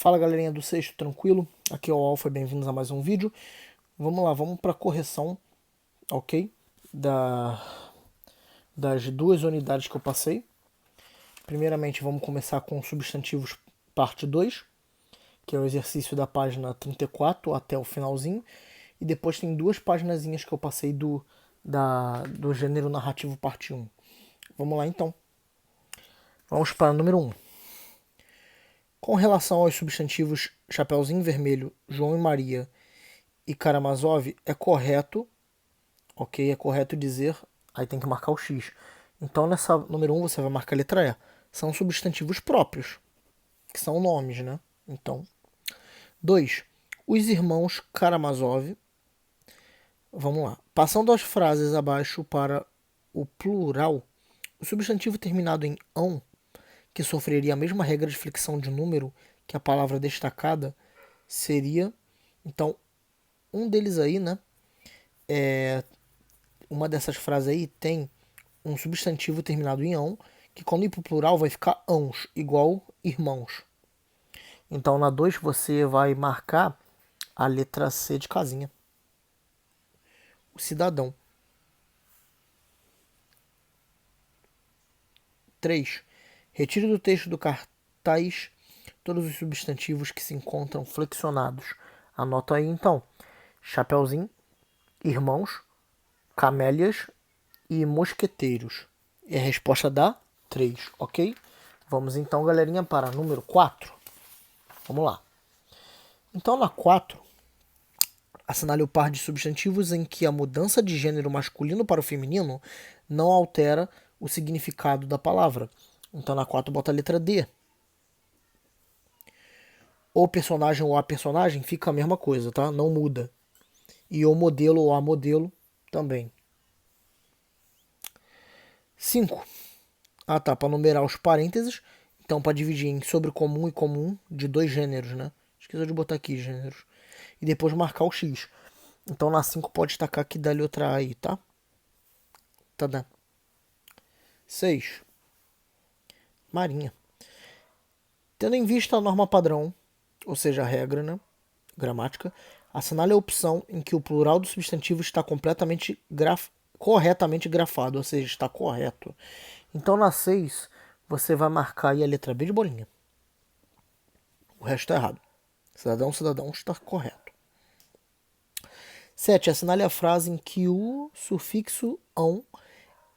Fala galerinha do sexto, tranquilo? Aqui é o Alfa, bem-vindos a mais um vídeo. Vamos lá, vamos para a correção, ok? Das duas unidades que eu passei. Primeiramente vamos começar com substantivos parte 2, que é o exercício da página 34 até o finalzinho. E depois tem duas paginazinhas que eu passei do gênero narrativo parte 1. Vamos lá então. Vamos para o número 1. Com relação aos substantivos Chapeuzinho Vermelho, João e Maria e Karamazov, é correto, ok? É correto dizer, aí tem que marcar o X. Então nessa número 1 você vai marcar a letra E. São substantivos próprios, que são nomes, né? Então, 2. Os irmãos Karamazov, vamos lá. Passando as frases abaixo para o plural, o substantivo terminado em ão, que sofreria a mesma regra de flexão de número que a palavra destacada, seria, então, um deles aí, né? Uma dessas frases aí tem um substantivo terminado em ão, que quando ir para o plural vai ficar ãos, igual irmãos. Então na 2 você vai marcar a letra C de casinha. O cidadão. 3. Retire do texto do cartaz todos os substantivos que se encontram flexionados. Anota aí então. Chapeuzinho, irmãos, camélias e mosqueteiros. E a resposta dá 3, ok? Vamos então, galerinha, para número 4. Vamos lá. Então, na 4, assinale o par de substantivos em que a mudança de gênero masculino para o feminino não altera o significado da palavra. Então, na 4, bota a letra D. O personagem ou a personagem fica a mesma coisa, tá? Não muda. E o modelo ou a modelo também. 5. Ah, tá. Para numerar os parênteses. Então, para dividir em sobre comum e comum de dois gêneros, né? Esqueci de botar aqui gêneros. E depois marcar o X. Então, na 5 pode destacar que dá letra A aí, tá? Tá dando. 6. Marinha. Tendo em vista a norma padrão, ou seja, a regra, né? Gramática, assinale a opção em que o plural do substantivo está corretamente grafado, ou seja, está correto. Então, na 6, você vai marcar aí a letra B de bolinha. O resto está errado. Cidadão, cidadão está correto. 7. Assinale a frase em que o sufixo ão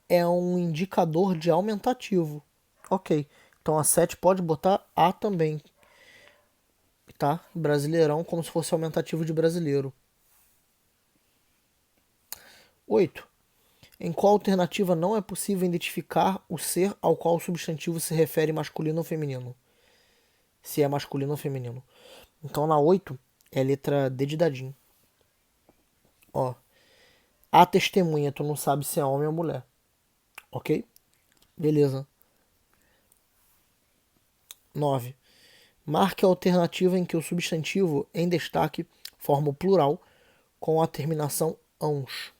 é um indicador de aumentativo. Ok. Então a 7 pode botar A também. Tá? Brasileirão como se fosse aumentativo de brasileiro. 8. Em qual alternativa não é possível identificar o ser ao qual o substantivo se refere masculino ou feminino? Se é masculino ou feminino. Então na 8 é a letra D de dadinho. Ó. A testemunha, tu não sabe se é homem ou mulher. Ok? Beleza. 9. Marque a alternativa em que o substantivo em destaque forma o plural com a terminação ãos.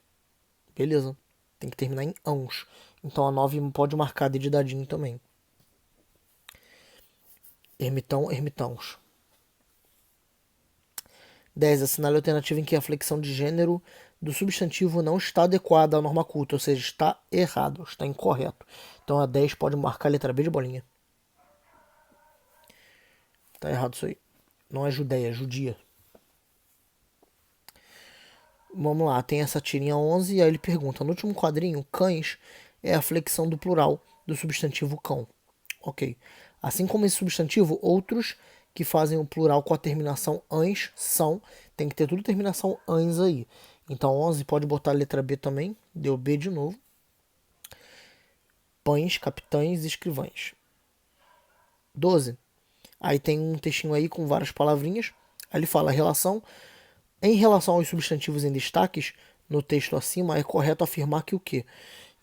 Beleza. Tem que terminar em ãos. Então a 9 pode marcar D de dadinho também. Ermitão, ermitãos. 10. Assinale a alternativa em que a flexão de gênero do substantivo não está adequada à norma culta, ou seja, está errado, está incorreto. Então a 10 pode marcar a letra B de bolinha. Tá errado isso aí. Não é judeia, é judia. Vamos lá, tem essa tirinha 11 e aí ele pergunta: no último quadrinho, cães é a flexão do plural do substantivo cão. Ok. Assim como esse substantivo, outros que fazem o plural com a terminação ans são. Tem que ter tudo terminação ans aí. Então 11 pode botar a letra B também. Deu B de novo. Pães, capitães e escrivães. 12. Aí tem um textinho aí com várias palavrinhas. Aí ele fala em relação aos substantivos em destaques, no texto acima, é correto afirmar que o quê?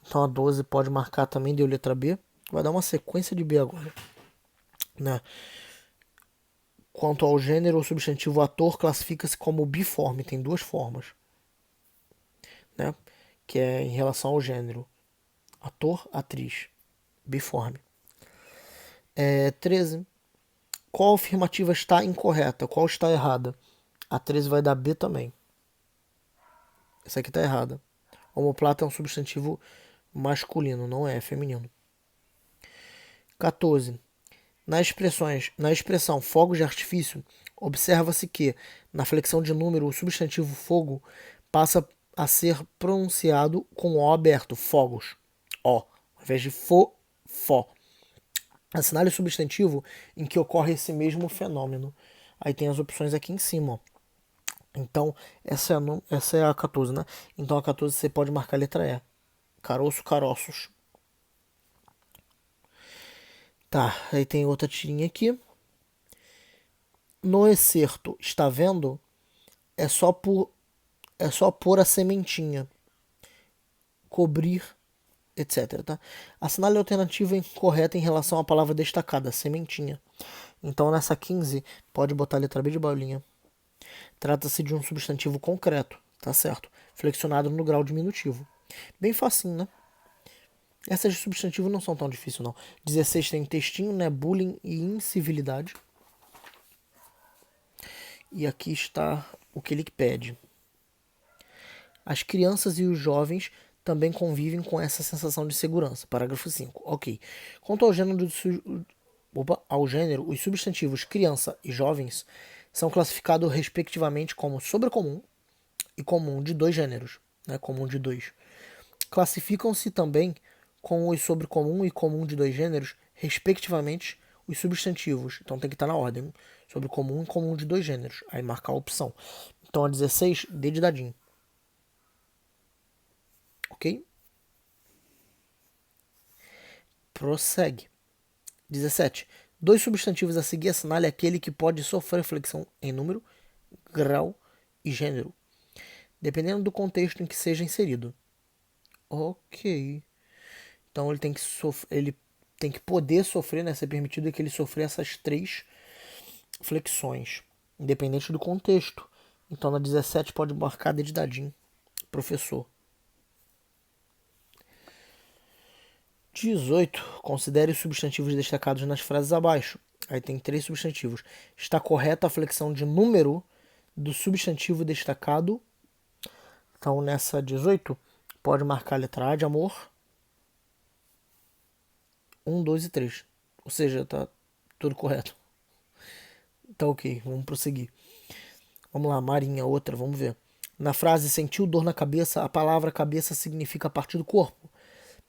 Então a 12 pode marcar também, deu letra B. Vai dar uma sequência de B agora. Né? Quanto ao gênero, o substantivo ator classifica-se como biforme, tem duas formas. Né? Que é em relação ao gênero. Ator, atriz. Biforme. 13. Qual afirmativa está incorreta? Qual está errada? A 13 vai dar B também. Essa aqui está errada. Omoplata é um substantivo masculino, não é feminino. 14. Na expressão fogos de artifício, observa-se que, na flexão de número, o substantivo fogo passa a ser pronunciado com O aberto, fogos. O, ao invés de fó. Assinale o substantivo em que ocorre esse mesmo fenômeno. Aí tem as opções aqui em cima, ó. Então, essa é a 14, né? Então, a 14 você pode marcar a letra E. Caroço, caroços. Tá, aí tem outra tirinha aqui. No excerto, está vendo? É só pôr a sementinha. Cobrir, etc. Tá? Assinale a alternativa incorreta em relação à palavra destacada, sementinha. Então, nessa 15, pode botar a letra B de bolinha. Trata-se de um substantivo concreto, tá certo? Flexionado no grau diminutivo. Bem facinho, né? Essas de substantivo não são tão difíceis, não. 16 tem textinho, né? Bullying e incivilidade. E aqui está o que ele pede. As crianças e os jovens também convivem com essa sensação de segurança. Parágrafo 5. Ok. Quanto ao gênero, os substantivos criança e jovens são classificados respectivamente como sobrecomum e comum de dois gêneros. Né? Comum de dois. Classificam-se também com os sobrecomum e comum de dois gêneros, respectivamente, os substantivos. Então tem que estar na ordem. Sobrecomum e comum de dois gêneros. Aí marcar a opção. Então a 16, D de dadinho. Ok? Prossegue. 17. Dois substantivos a seguir assinale aquele que pode sofrer flexão em número, grau e gênero, dependendo do contexto em que seja inserido. Ok. Então ele tem que poder sofrer, né? Ser permitido que ele sofra essas três flexões, independente do contexto. Então na 17 pode marcar D de dadinho, professor. 18. Considere os substantivos destacados nas frases abaixo. Aí tem três substantivos. Está correta a flexão de número do substantivo destacado. Então nessa 18 pode marcar a letra A de amor. 1, 2 e 3. Ou seja, tá tudo correto. Tá ok, vamos prosseguir. Vamos lá, Marinha, outra, vamos ver. Na frase sentiu dor na cabeça, a palavra cabeça significa parte do corpo.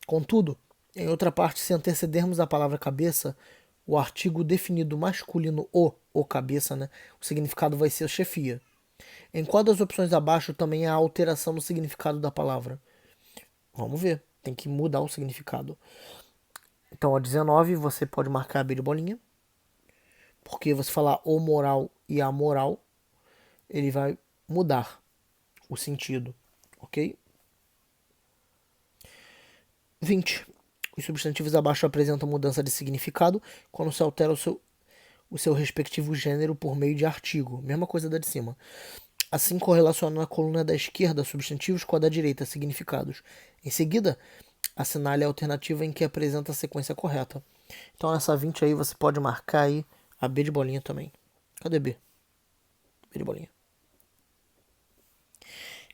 Contudo, em outra parte, se antecedermos a palavra cabeça, o artigo definido masculino o cabeça, né? O significado vai ser chefia. Em qual das opções abaixo também há alteração no significado da palavra? Vamos ver, tem que mudar o significado. Então, a 19 você pode marcar a B de bolinha, porque você falar o moral e a moral, ele vai mudar o sentido, ok? 20. Os substantivos abaixo apresentam mudança de significado quando se altera o seu respectivo gênero por meio de artigo. Mesma coisa da de cima. Assim, correlacionando a coluna da esquerda substantivos com a da direita significados. Em seguida, assinale a alternativa em que apresenta a sequência correta. Então, nessa 20 aí, você pode marcar aí a B de bolinha também. Cadê B? B de bolinha.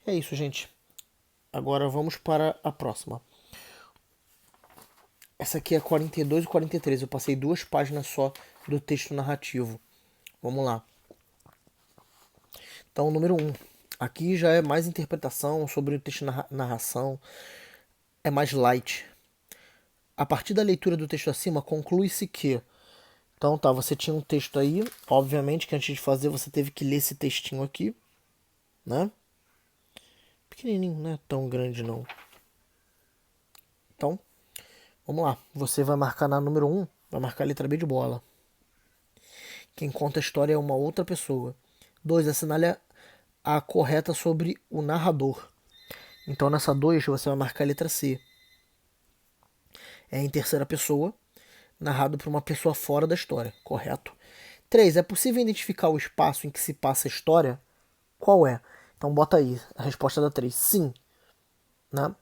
É isso, gente. Agora vamos para a próxima. Essa aqui é 42 e 43. Eu passei 2 páginas só do texto narrativo. Vamos lá. Então, número 1. Aqui já é mais interpretação sobre o texto narração. É mais light. A partir da leitura do texto acima, conclui-se que... Então, tá, você tinha um texto aí. Obviamente que antes de fazer, você teve que ler esse textinho aqui. Né? Pequenininho, não é tão grande não. Então... Vamos lá, você vai marcar na número 1, vai marcar a letra B de bola. Quem conta a história é uma outra pessoa. 2, assinale a correta sobre o narrador. Então nessa 2 você vai marcar a letra C. É em terceira pessoa, narrado por uma pessoa fora da história, correto? 3, é possível identificar o espaço em que se passa a história? Qual é? Então bota aí a resposta da 3, sim. Né?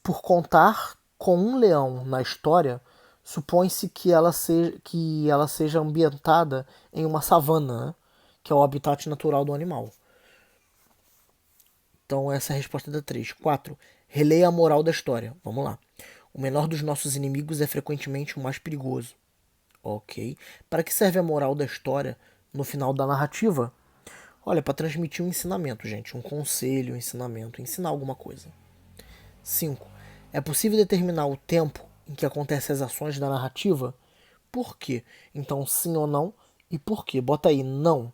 Por contar com um leão na história, supõe-se que ela seja ambientada em uma savana, né? Que é o habitat natural do animal. Então essa é a resposta da 3. 4. Releia a moral da história. Vamos lá. O menor dos nossos inimigos é frequentemente o mais perigoso. Ok. Para que serve a moral da história no final da narrativa? Olha, para transmitir um ensinamento, gente. Um conselho, um ensinamento. Ensinar alguma coisa. 5. É possível determinar o tempo em que acontecem as ações da narrativa? Por quê? Então, sim ou não? E por quê? Bota aí, não.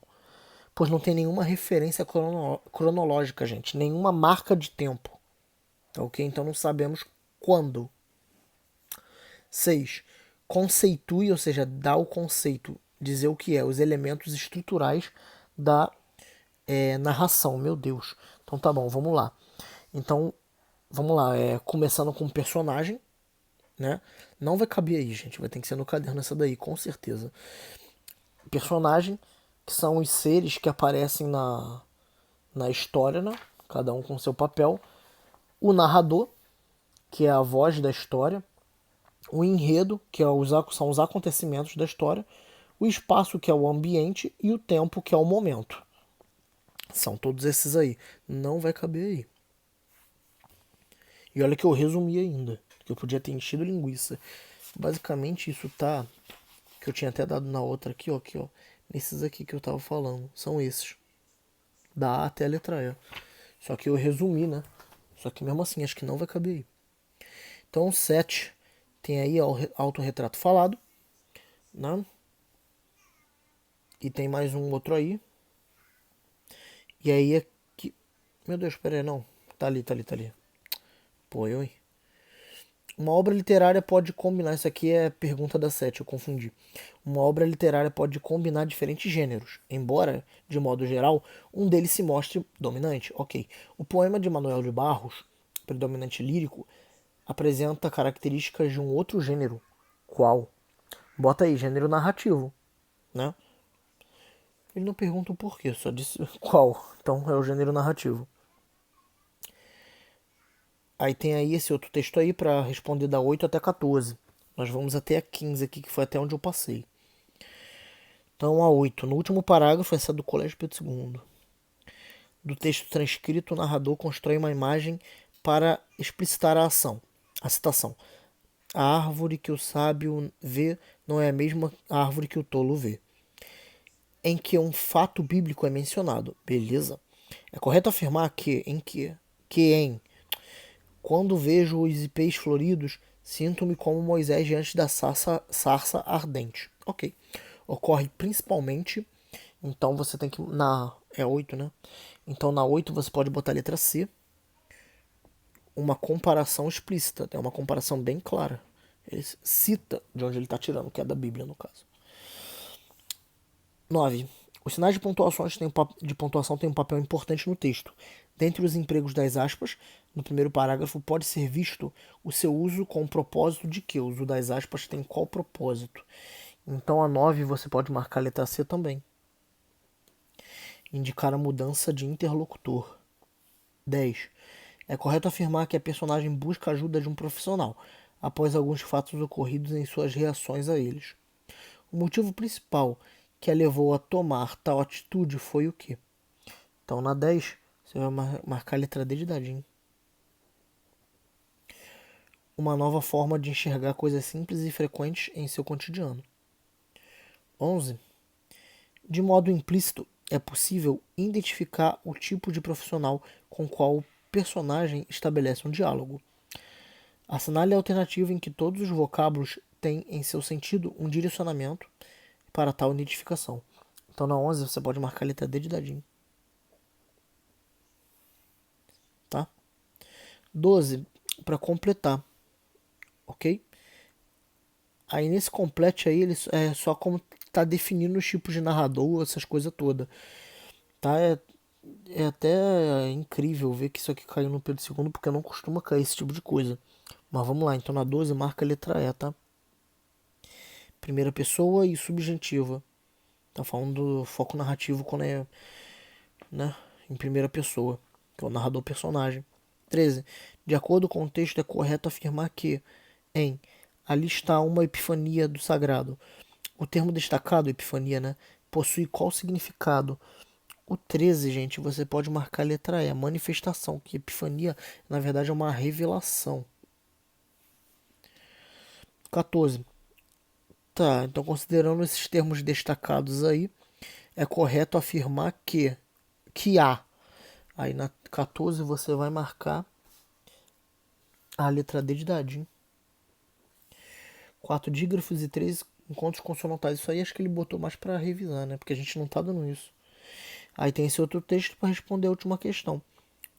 Pois não tem nenhuma referência cronológica, gente. Nenhuma marca de tempo. Ok? Então não sabemos quando. 6. Conceitue, ou seja, dá o conceito, dizer o que é, os elementos estruturais da narração. Meu Deus. Então tá bom, vamos lá. Então, vamos lá. Começando com o personagem, né? Não vai caber aí, gente. Vai ter que ser no caderno essa daí, com certeza. Personagem, que são os seres que aparecem na história, né? Cada um com seu papel. O narrador, que é a voz da história. O enredo, que são os acontecimentos da história. O espaço, que é o ambiente. E o tempo, que é o momento. São todos esses aí. Não vai caber aí. E olha que eu resumi ainda. Que eu podia ter enchido linguiça. Basicamente isso tá. Que eu tinha até dado na outra aqui, ó. Aqui, ó. Nesses aqui que eu tava falando. São esses. Da A até a letra E. Só que eu resumi, né? Só que mesmo assim, acho que não vai caber aí. Então, 7 tem aí autorretrato falado, né? E tem mais um outro aí. E aí é que. Meu Deus, pera aí, não. Tá ali, tá ali, tá ali. Pô, eu, hein? Uma obra literária pode combinar. Isso aqui é pergunta da 7, eu confundi. Uma obra literária pode combinar diferentes gêneros, embora, de modo geral, um deles se mostre dominante. Ok. O poema de Manuel de Barros, predominante lírico, apresenta características de um outro gênero. Qual? Bota aí, gênero narrativo, né? Ele não pergunta o porquê, só disse qual. Então é o gênero narrativo. Aí tem aí esse outro texto aí para responder da 8 até 14. Nós vamos até a 15 aqui, que foi até onde eu passei. Então a 8. No último parágrafo, essa é do Colégio Pedro II. Do texto transcrito, o narrador constrói uma imagem para explicitar a ação. A citação. A árvore que o sábio vê não é a mesma árvore que o tolo vê. Em que um fato bíblico é mencionado. Beleza. É correto afirmar que quando vejo os ipês floridos, sinto-me como Moisés diante da sarça ardente. Ok. Ocorre principalmente, então você tem que, é 8, né? Então na 8 você pode botar a letra C, uma comparação explícita, é uma comparação bem clara. Ele cita de onde ele está tirando, que é da Bíblia no caso. 9. Os sinais de pontuação têm um papel importante no texto. Dentre os empregos das aspas, no primeiro parágrafo pode ser visto o seu uso com o propósito de que o uso das aspas tem qual propósito. Então a 9 você pode marcar a letra C também. Indicar a mudança de interlocutor. 10. É correto afirmar que a personagem busca a ajuda de um profissional, após alguns fatos ocorridos em suas reações a eles. O motivo principal que a levou a tomar tal atitude foi o quê? Então na 10 você vai marcar a letra D de dadinho. Uma nova forma de enxergar coisas simples e frequentes em seu cotidiano. 11. De modo implícito, é possível identificar o tipo de profissional com o qual o personagem estabelece um diálogo. Assinale a alternativa em que todos os vocábulos têm em seu sentido um direcionamento para tal identificação. Então na 11 você pode marcar a letra D de dadinho. Tá? 12, para completar, ok? Aí nesse complete aí, ele é só como tá definindo os tipos de narrador, essas coisas todas. Tá? É até incrível ver que isso aqui caiu no Pedro II, porque não costuma cair esse tipo de coisa. Mas vamos lá, então na 12 marca a letra E, tá? Primeira pessoa e subjuntiva. Tá falando do foco narrativo quando é, né, em primeira pessoa, que é o narrador personagem. 13. De acordo com o texto, é correto afirmar que, em ali está uma epifania do sagrado. O termo destacado, epifania, né, possui qual significado? O 13, gente, você pode marcar a letra E, manifestação, que epifania, na verdade, é uma revelação. 14. Tá, então considerando esses termos destacados aí, é correto afirmar que há. Aí na 14 você vai marcar a letra D de dadinho. 4 dígrafos e 3 encontros consonantais. Isso aí acho que ele botou mais para revisar, né? Porque a gente não tá dando isso. Aí tem esse outro texto para responder a última questão.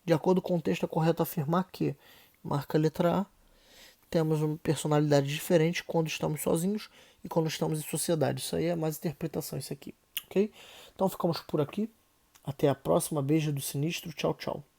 De acordo com o texto, é correto afirmar que, marca a letra A, temos uma personalidade diferente quando estamos sozinhos e quando estamos em sociedade. Isso aí é mais interpretação, isso aqui, ok? Então ficamos por aqui. Até a próxima. Beijo do Sinistro. Tchau, tchau.